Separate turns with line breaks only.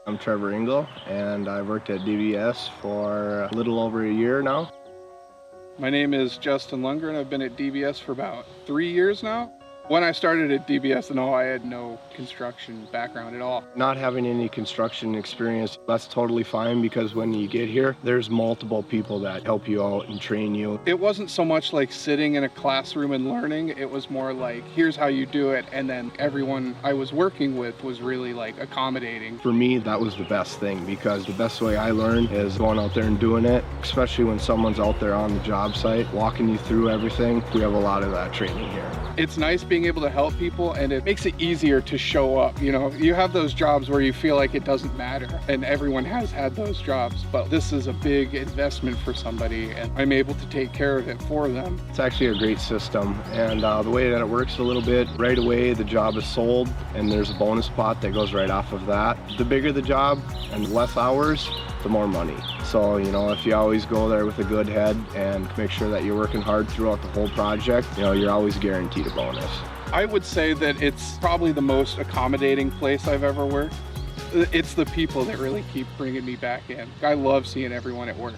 I'm Trevor Engel, and I've worked at DBS for a little over a year now.
My name is Justin Lundgren. I've been at DBS for about 3 years now. When I started at DBS, I had no construction background at all.
Not having any construction experience, that's totally fine because when you get here, there's multiple people that help you out and train you.
It wasn't so much like sitting in a classroom and learning. It was more like, here's how you do it. And then everyone I was working with was really like accommodating.
For me, that was the best thing because the best way I learn is going out there and doing it, especially when someone's out there on the job site, walking you through everything. We have a lot of that training here.
It's nice being able to help people, and it makes it easier to show up. You have those jobs where you feel like it doesn't matter, and everyone has had those jobs, but this is a big investment for somebody, and I'm able to take care of it for them.
It's actually a great system, and the way that it works a little bit, right away the job is sold, and there's a bonus pot that goes right off of that. The bigger the job and less hours, the more money. So, if you always go there with a good head and make sure that you're working hard throughout the whole project, you're always guaranteed a bonus.
I would say that it's probably the most accommodating place I've ever worked. It's the people that really keep bringing me back in. I love seeing everyone at work.